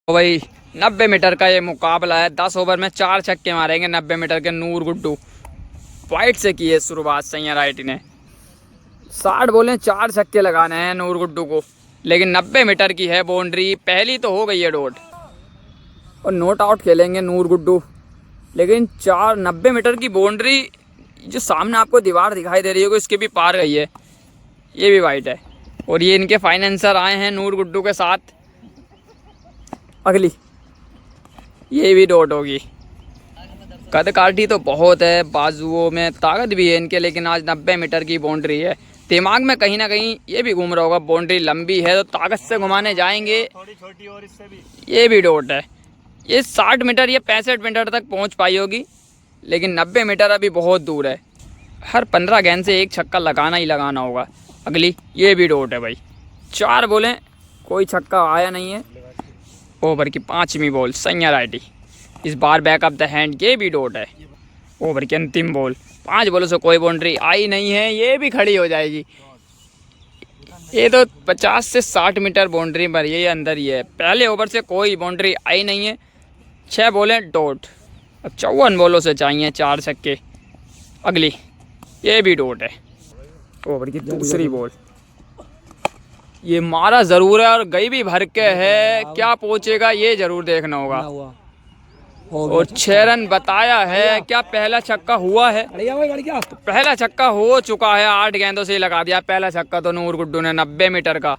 तो भाई 90 मीटर का ये मुकाबला है। 10 ओवर में 4 छक्के मारेंगे 90 मीटर के नूर गुड्डू। वाइट से की है शुरुआत सैया राइटी ने। 60 बोले 4 छक्के लगाने हैं नूर गुड्डू को, लेकिन 90 मीटर की है बाउंड्री। पहली तो हो गई है डॉट और नॉट आउट खेलेंगे नूर गुड्डू। लेकिन 90 मीटर की बाउंड्री जो सामने आपको दीवार दिखाई दे रही होगी इसके भी पार गई है। ये भी वाइट है और ये इनके फाइनेंसर आए हैं नूर गुड्डू के साथ। अगली ये भी डॉट होगी। कद काठी तो बहुत है, बाजुओं में ताकत भी है इनके, लेकिन आज 90 मीटर की बाउंड्री है। दिमाग में कहीं ना कहीं ये भी घूम रहा होगा बाउंड्री लंबी है तो ताकत से घुमाने जाएंगे। थोड़ी छोटी और इससे भी ये भी डॉट है। ये 60 मीटर या 65 मीटर तक पहुंच पाई होगी, लेकिन 90 मीटर अभी बहुत दूर है। हर 15 गेंद से एक छक्का लगाना ही लगाना होगा। अगली ये भी डॉट है भाई। 4 बोलें कोई छक्का आया नहीं है। ओवर की 5वीं बॉल सैया राइटी। इस बार बैक अप द हैंड। ये भी डॉट है। ओवर की अंतिम बॉल। 5 बॉलों से कोई बाउंड्री आई नहीं है। ये भी खड़ी हो जाएगी। ये तो 50 से 60 मीटर बाउंड्री पर ये अंदर ही है। पहले ओवर से कोई बाउंड्री आई नहीं है। 6 बॉलें डॉट। अब 54 बॉलों से चाहिए 4 छक्के। अगली ये भी डॉट है। ओवर की दूसरी बॉल। ये मारा ज़रूर है और गई भी भर के है। क्या पहुंचेगा ये ज़रूर देखना होगा। और 6 रन बताया है। क्या पहला छक्का हुआ है? तो पहला छक्का हो चुका है। 8 गेंदों से लगा दिया पहला छक्का तो नूर गुड्डू ने 90 मीटर का।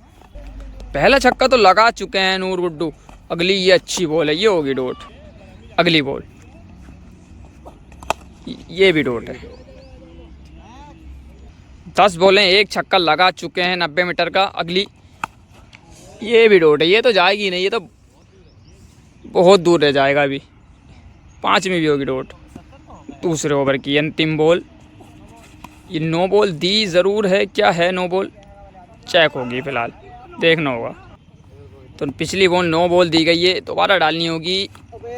पहला छक्का तो लगा चुके हैं नूर गुड्डू। अगली ये अच्छी बॉल है। ये होगी डॉट। अगली बॉल ये भी डॉट है। 10 बॉलें 1 छक्का लगा चुके हैं 90 मीटर का। अगली ये भी डॉट है। ये तो जाएगी नहीं, ये तो बहुत दूर रह जाएगा अभी। 5वीं भी होगी डॉट। दूसरे ओवर की अंतिम बॉल। ये नो बॉल दी ज़रूर है। क्या है नो बॉल? चेक होगी फिलहाल, देखना होगा। तो पिछली बॉल नो बॉल दी गई है, दोबारा डालनी होगी।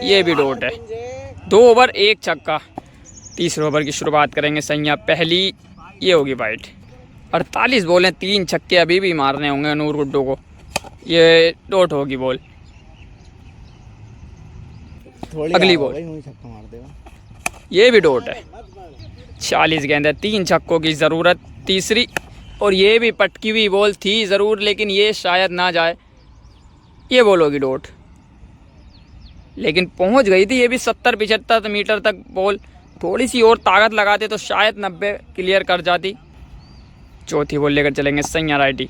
ये भी डॉट है। 2 ओवर 1 छक्का। तीसरे ओवर की शुरुआत करेंगे सैया। पहली ये होगी वाइट। 48 बॉलें 3 छक्के अभी भी मारने होंगे नूर गुड्डू को। ये डॉट होगी बॉल। अगली बॉल ये भी डॉट है। 40 गेंद है, 3 छक्कों की ज़रूरत। तीसरी और ये भी पटकी हुई बॉल थी ज़रूर, लेकिन ये शायद ना जाए। ये बॉल होगी डॉट, लेकिन पहुंच गई थी ये भी 70-75 मीटर तक बॉल। थोड़ी सी और ताकत लगाते तो शायद 90 क्लियर कर जाती। चौथी बॉल लेकर चलेंगे सैया राइटी।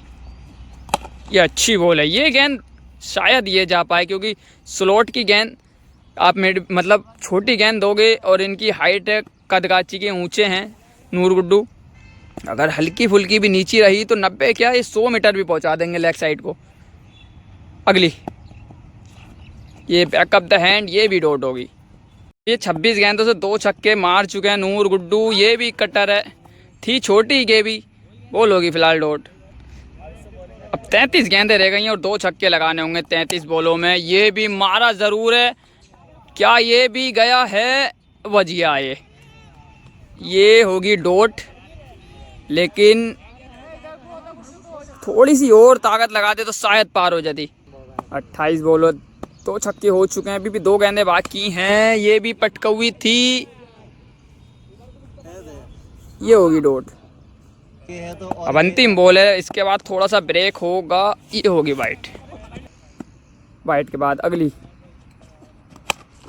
ये अच्छी बॉल है। ये गेंद शायद ये जा पाए, क्योंकि स्लॉट की गेंद आप मतलब छोटी गेंद दोगे और इनकी हाइट कदगाची के ऊंचे हैं नूर गुड्डू। अगर हल्की फुल्की भी नीची रही तो 90 क्या ये 100 मीटर भी पहुंचा देंगे लेग साइड को। अगली ये बैकअप द हैंड। ये भी डॉट होगी। ये 26 गेंदों से 2 छक्के मार चुके हैं नूर गुड्डू। ये भी कटर है, थी छोटी ये भी। बॉल होगी फिलहाल डॉट। अब 33 गेंदें रह गई हैं और 2 छक्के लगाने होंगे 33 बॉलों में। ये भी मारा ज़रूर है। क्या ये भी गया है? वजिया ये होगी डॉट, लेकिन थोड़ी सी और ताकत लगाते तो शायद पार हो जाती। 28 बॉलों 2 छक्के हो चुके हैं। अभी भी 2 गेंदें बाकी हैं। ये भी पटकवी थी। ये होगी डॉट। अब अंतिम बॉल है, इसके बाद थोड़ा सा ब्रेक होगा। ये होगी वाइट। वाइट के बाद अगली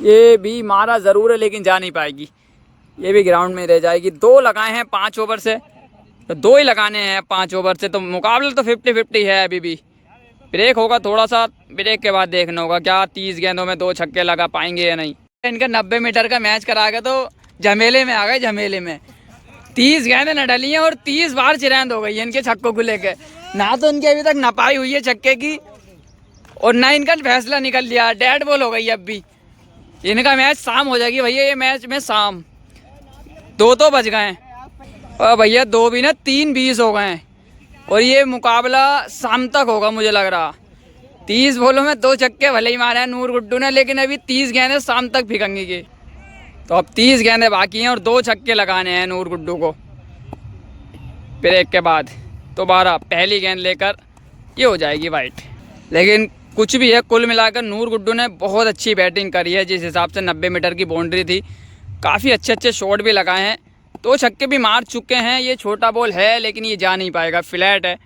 ये भी मारा ज़रूर है, लेकिन जा नहीं पाएगी। ये भी ग्राउंड में रह जाएगी। 2 लगाए हैं 5 ओवर से, तो 2 ही लगाने हैं 5 ओवर से। तो मुकाबला तो 50-50 है। अभी भी ब्रेक होगा थोड़ा सा। ब्रेक के बाद देखना होगा क्या 30 गेंदों में 2 छक्के लगा पाएंगे या नहीं। इनका 90 मीटर का मैच करा के तो झमेले में आ गए। झमेले में 30 गेंदें न डली हैं और 30 बार चिरैंद हो गई है इनके छक्कों को लेकर। ना तो इनकी अभी तक नपाई हुई है छक्के की, और ना इनका फैसला निकल लिया। डेड बॉल हो गई अब भी। इनका मैच शाम हो जाएगी भैया। ये मैच में शाम 2 तो बज गए हैं और भैया 2 भी ना 3:20 हो गए हैं, और ये मुकाबला शाम तक होगा मुझे लग रहा। 30 बॉलों में 2 छक्के भले ही मारे हैं नूर गुड्डू ने, लेकिन अभी 30 गेंदें शाम तक फिकंगी। तो अब 30 गेंदें बाकी हैं और 2 छक्के लगाने हैं नूर गुड्डू को। ब्रेक के बाद दोबारा पहली गेंद लेकर ये हो जाएगी वाइट। लेकिन कुछ भी है, कुल मिलाकर नूर गुड्डू ने बहुत अच्छी बैटिंग करी है। जिस हिसाब से 90 मीटर की बाउंड्री थी, काफ़ी अच्छे अच्छे शॉट भी लगाए हैं, 2 छक्के भी मार चुके हैं। ये छोटा बॉल है लेकिन ये जा नहीं पाएगा, फ्लैट है।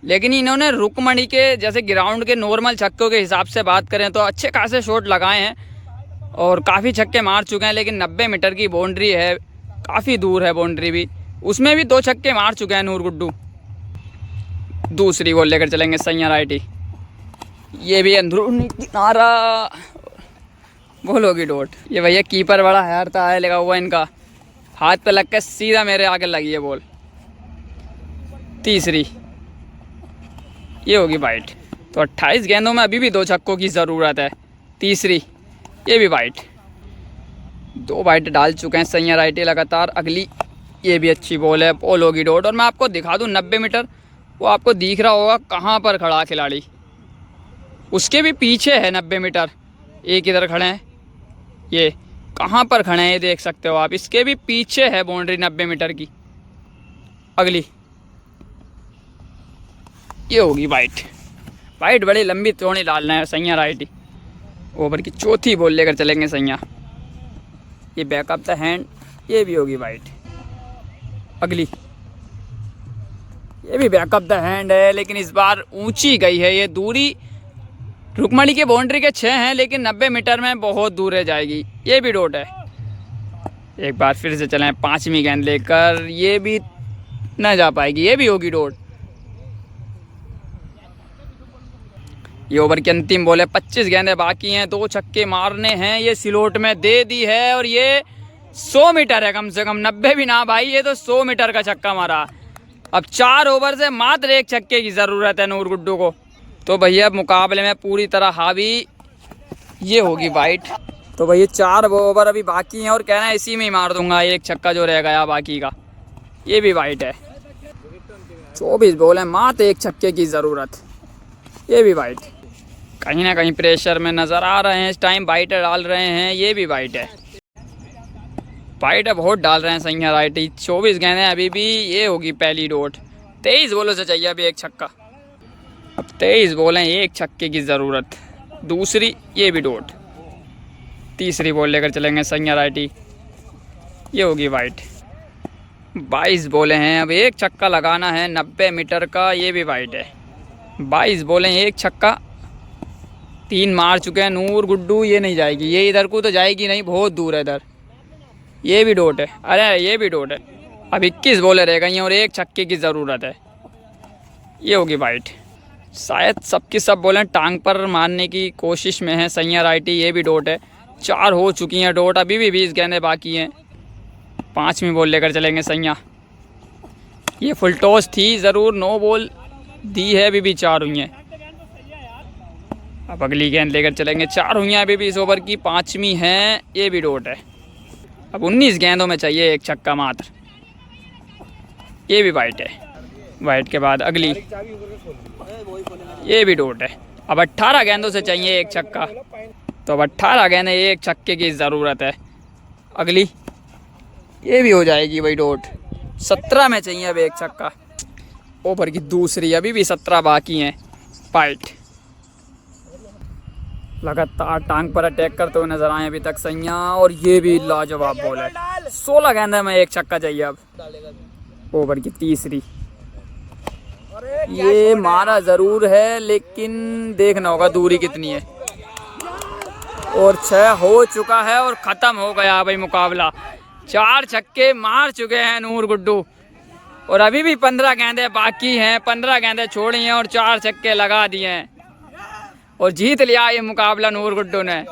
लेकिन इन्होंने रुकमणी के जैसे ग्राउंड के नॉर्मल छक्कों के हिसाब से बात करें तो अच्छे खासे शॉट लगाए हैं और काफ़ी छक्के मार चुके हैं। लेकिन 90 मीटर की बाउंड्री है, काफ़ी दूर है बाउंड्री भी, उसमें भी 2 छक्के मार चुके हैं नूर गुड्डू। दूसरी बॉल लेकर चलेंगे सैया राइटी, ये भी अंदरूनी किनारा, बॉल होगी डॉट। ये भैया कीपर बड़ा हारता है लगा हुआ, इनका हाथ पे लग के सीधा मेरे आगे लगी है बॉल। तीसरी, ये होगी वाइट। तो 28 गेंदों में अभी भी 2 छक्कों की ज़रूरत है। तीसरी, ये भी वाइट। 2 वाइट डाल चुके हैं सैया राइटी लगातार। अगली, ये भी अच्छी बॉल है, बॉल होगी डॉट। और मैं आपको दिखा दूं 90 मीटर, वो आपको दिख रहा होगा कहाँ पर खड़ा खिलाड़ी, उसके भी पीछे है 90 मीटर। एक इधर खड़े हैं, ये कहाँ पर खड़े हैं ये देख सकते हो आप, इसके भी पीछे है बाउंड्री 90 मीटर की। अगली, ये होगी वाइट। वाइट बड़ी लंबी चौड़ी डाल रहे हैं सैया राइटी। ओवर की चौथी बॉल लेकर चलेंगे सैया, ये बैकअप द हैंड, ये भी होगी वाइट। अगली, ये भी बैकअप द हैंड है लेकिन इस बार ऊंची गई है। ये दूरी रुकमणी की बाउंड्री के 6 हैं लेकिन 90 मीटर में बहुत दूर है जाएगी। ये भी डॉट है। एक बार फिर से चलें 5वीं गेंद लेकर, ये भी न जा पाएगी, ये भी होगी डॉट। ये ओवर की अंतिम बॉल है, 25 गेंदें बाकी हैं, 2 छक्के मारने हैं। ये स्लोट में दे दी है और ये 100 मीटर है कम से कम, 90 भी ना भाई, ये तो 100 मीटर का छक्का मारा। अब 4 ओवर से मात्र 1 छक्के की ज़रूरत है नूर गुड्डू को। तो भैया मुकाबले में पूरी तरह हावी, ये होगी वाइट। तो भैया 4 ओवर अभी बाकी हैं और कह रहे हैं इसी में ही मार दूंगा 1 छक्का जो रह गया बाकी का। ये भी वाइट है। 24 बॉल है, मात्र 1 छक्के की ज़रूरत। ये भी वाइट। कहीं ना कहीं प्रेशर में नज़र आ रहे हैं इस टाइम, वाइट डाल रहे हैं। ये भी वाइट है, वाइट है बहुत डाल रहे हैं सैया राइटी। 24 गेंदें अभी भी, ये होगी पहली डॉट। 23 बॉलों से चाहिए अभी 1 छक्का। अब 23 बॉल हैं, 1 छक्के की ज़रूरत। दूसरी, ये भी डॉट। तीसरी बॉल लेकर चलेंगे सैया राइटी, ये होगी वाइट। 22 बॉलें हैं, अब 1 छक्का लगाना है 90 मीटर का। ये भी वाइट है। 22 बॉलें, 1 छक्का, 3 मार चुके हैं नूर गुड्डू। ये नहीं जाएगी, ये इधर को तो जाएगी नहीं, बहुत दूर है इधर। ये भी डॉट है, अरे ये भी डॉट है। अब 21 बॉलें रह गई हैं और 1 छक्के की ज़रूरत है। ये होगी वाइट। शायद सबकी सब बॉलें टांग पर मारने की कोशिश में है सैया राइटी। ये भी डॉट है। 4 हो चुकी हैं डॉट, अभी भी 20 गेंदें बाकी हैं। 5वीं बॉल लेकर चलेंगे सैया, ये फुल टॉस थी ज़रूर, 9 बॉल दी है, अभी भी 4 हुई हैं। अब अगली गेंद लेकर चलेंगे, 4 हुई हैं अभी भी इस ओवर की, 5वीं है। ये भी डॉट है। अब 19 गेंदों में चाहिए 1 छक्का मात्र। ये भी वाइट है। वाइट के बाद अगली, ये भी डॉट है। अब 18 गेंदों से चाहिए 1 छक्का। तो अब 18 गेंदें, 1 छक्के की ज़रूरत है। अगली, ये भी हो जाएगी वही डॉट। 17 में चाहिए अब 1 छक्का। ओवर की दूसरी, अभी भी 17 बाकी हैं। वाइट लगातार टांग पर अटैक करते हुए नजर आए अभी तक सैया, और ये भी लाजवाब बॉल है। 16 गेंदे में 1 छक्का चाहिए अब। ओवर की तीसरी, ये मारा ज़रूर है लेकिन देखना होगा दूरी कितनी है। और 6 हो चुका है और ख़त्म हो गया भाई मुकाबला। 4 छक्के मार चुके हैं नूर गुड्डू और अभी भी 15 गेंदें बाकी हैं। 15 गेंदें छोड़ी हैं और 4 छक्के लगा दिए हैं और जीत लिया ये मुकाबला नूर गुड्डू ने।